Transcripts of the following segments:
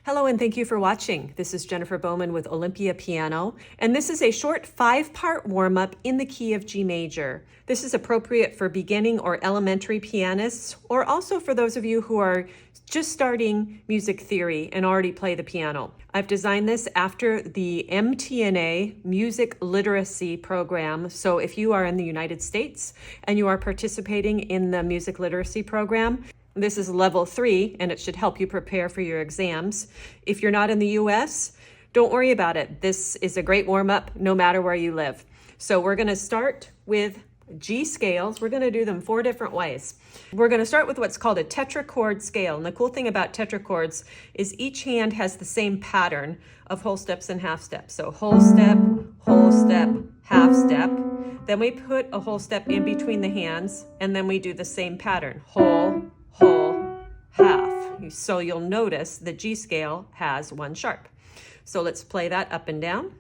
Hello and thank you for watching. This is Jennifer Bowman with Olympia Piano, and this is a short 5-part warm-up in the key of G major. This is appropriate for beginning or elementary pianists, or also for those of you who are just starting music theory and already play the piano. I've designed this after the MTNA Music Literacy Program. So if you are in the United States and you are participating in the Music Literacy Program, this is level 3, and it should help you prepare for your exams. If you're not in the US, don't worry about it. This is a great warm-up no matter where you live. So we're going to start with G scales. We're going to do them 4 different ways. We're going to start with what's called a tetrachord scale. And the cool thing about tetrachords is each hand has the same pattern of whole steps and half steps. So whole step, half step. Then we put a whole step in between the hands, and then we do the same pattern. Whole, half. So you'll notice the G scale has 1 sharp. So let's play that up and down.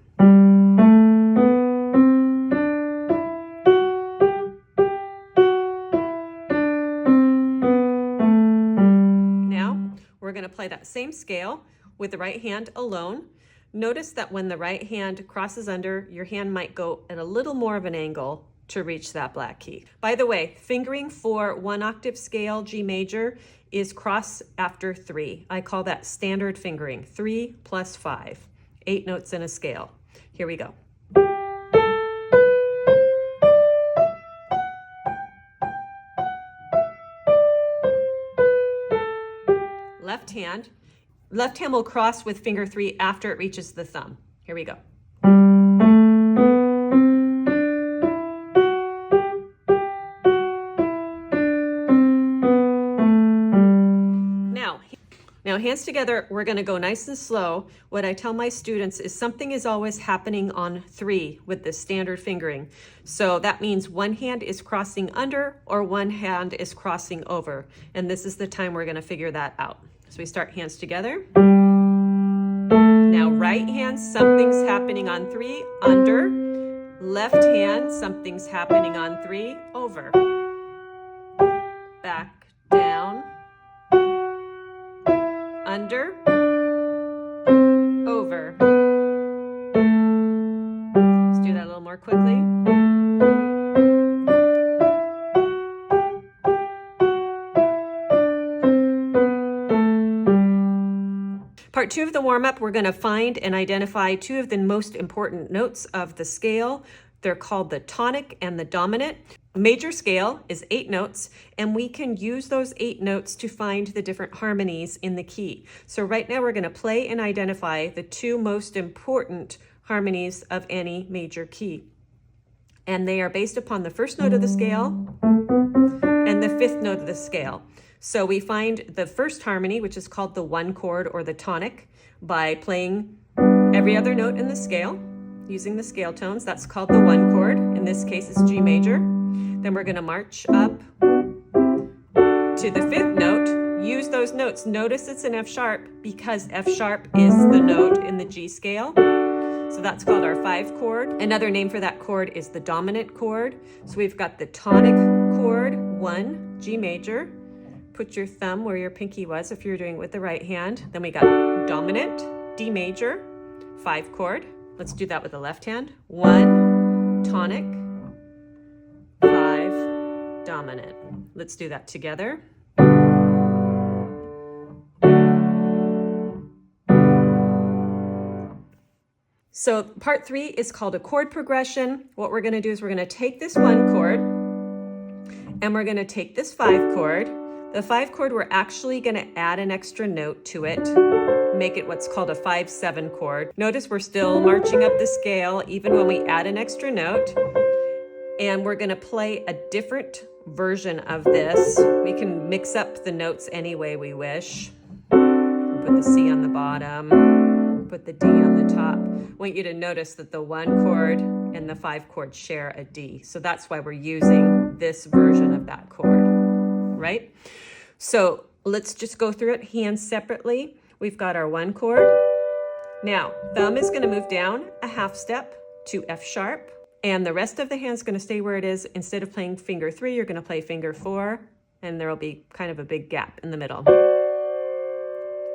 Now we're going to play that same scale with the right hand alone. Notice that when the right hand crosses under, your hand might go at a little more of an angle to reach that black key. By the way, fingering for 1 octave scale G major is cross after 3. I call that standard fingering, 3 plus 5, 8 notes in a scale. Here we go. Left hand will cross with finger 3 after it reaches the thumb. Here we go. Now hands together, we're going to go nice and slow. What I tell my students is something is always happening on 3 with the standard fingering. So that means 1 hand is crossing under or 1 hand is crossing over. And this is the time we're going to figure that out. So we start hands together. Now right hand, something's happening on 3, under. Left hand, something's happening on 3, over. Back, down. Under, over. Let's do that a little more quickly. Part 2 of the warm-up, we're going to find and identify 2 of the most important notes of the scale. They're called the tonic and the dominant. A major scale is 8 notes, and we can use those 8 notes to find the different harmonies in the key. So right now we're going to play and identify the 2 most important harmonies of any major key. And they are based upon the first note of the scale and the 5th note of the scale. So we find the first harmony, which is called the 1 chord or the tonic, by playing every other note in the scale, using the scale tones. That's called the 1 chord. In this case, it's G major. Then we're going to march up to the 5th note. Use those notes. Notice it's an F sharp because F sharp is the note in the G scale. So that's called our 5 chord. Another name for that chord is the dominant chord. So we've got the tonic chord, 1, G major. Put your thumb where your pinky was if you're doing it with the right hand. Then we got dominant, D major, 5 chord. Let's do that with the left hand. 1, tonic, 5, dominant. Let's do that together. So part 3 is called a chord progression. What we're going to do is we're going to take this 1 chord and we're going to take this 5 chord. The 5 chord, we're actually going to add an extra note to it, make it what's called a 5/7 chord. Notice we're still marching up the scale even when we add an extra note. And we're going to play a different version of this. We can mix up the notes any way we wish. Put the C on the bottom, put the D on the top. I want you to notice that the 1 chord and the 5 chord share a D. So that's why we're using this version of that chord, right? So let's just go through it hands separately. We've got our 1 chord. Now, thumb is going to move down a half step to F sharp. And the rest of the hand's going to stay where it is. Instead of playing finger 3, you're going to play finger 4, and there will be kind of a big gap in the middle.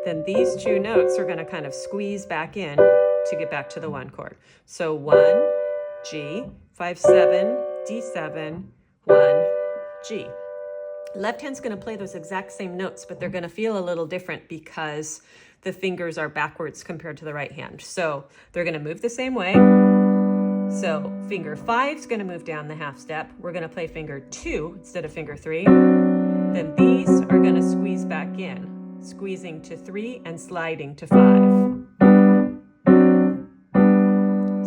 then these two notes are going to kind of squeeze back in to get back to the 1 chord. So 1, G, 5, 7, D7, 1, G. Left hand's going to play those exact same notes, but they're going to feel a little different because the fingers are backwards compared to the right hand. So they're going to move the same way. So finger 5 is going to move down the half step. We're going to play finger 2 instead of finger 3. Then these are going to squeeze back in, squeezing to 3 and sliding to 5.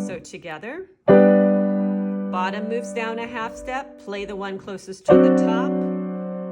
So together, bottom moves down a half step, play the one closest to the top.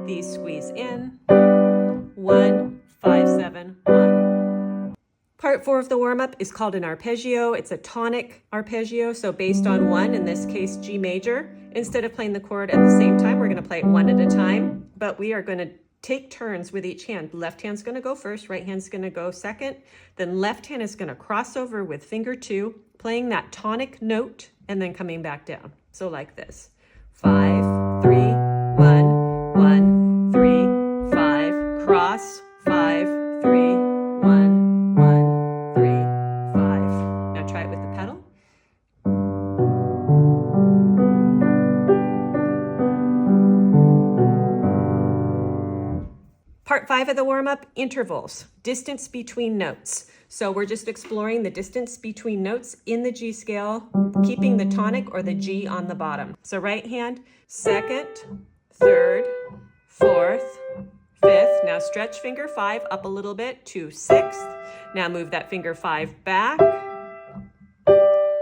These squeeze in, 1, 5, 7, 1. Part 4 of the warm-up is called an arpeggio. It's a tonic arpeggio, so based on 1, in this case G major. Instead of playing the chord at the same time, we're going to play it one at a time, but we are going to take turns with each hand. Left hand's going to go first, right hand's going to go second, then left hand is going to cross over with finger 2, playing that tonic note, and then coming back down. So like this, 5, 3, 1, 1, 3, 5, cross, 5, 3, 1, 1, 3, 5. Now try it with the pedal. Part 5 of the warm-up, intervals, distance between notes. So we're just exploring the distance between notes in the G scale, keeping the tonic or the G on the bottom. So right hand, 2nd, 3rd, 4th, 5th. Now stretch finger 5 up a little bit to 6th. Now move that finger 5 back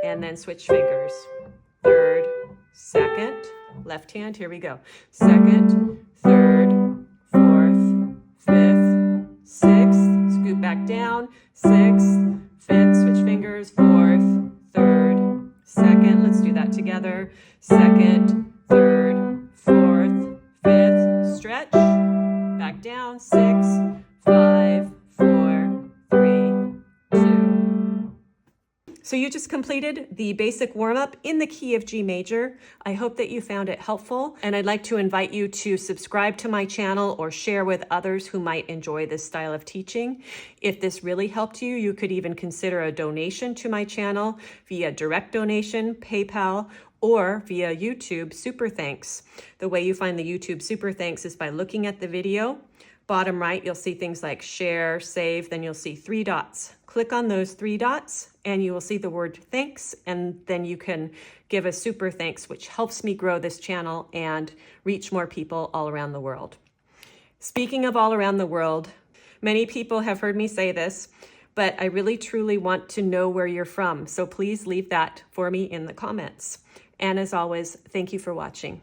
and then switch fingers. 3rd, 2nd, left hand, here we go. 2nd, 3rd, 4th, 5th, 6th. Scoot back down. 6th, 5th, switch fingers. 4th, 3rd, 2nd. Let's do that together. 2nd, 3rd, 4th, 5th, stretch, back down, 6, 5, 4, 3, 2. So you just completed the basic warm-up in the key of G major. I hope that you found it helpful, and I'd like to invite you to subscribe to my channel or share with others who might enjoy this style of teaching. If this really helped you, you could even consider a donation to my channel via direct donation, PayPal, or via YouTube Super Thanks. The way you find the YouTube Super Thanks is by looking at the video. Bottom right, you'll see things like share, save, then you'll see 3 dots. Click on those 3 dots and you will see the word thanks, and then you can give a super thanks, which helps me grow this channel and reach more people all around the world. Speaking of all around the world, many people have heard me say this, but I really truly want to know where you're from. So please leave that for me in the comments. And as always, thank you for watching.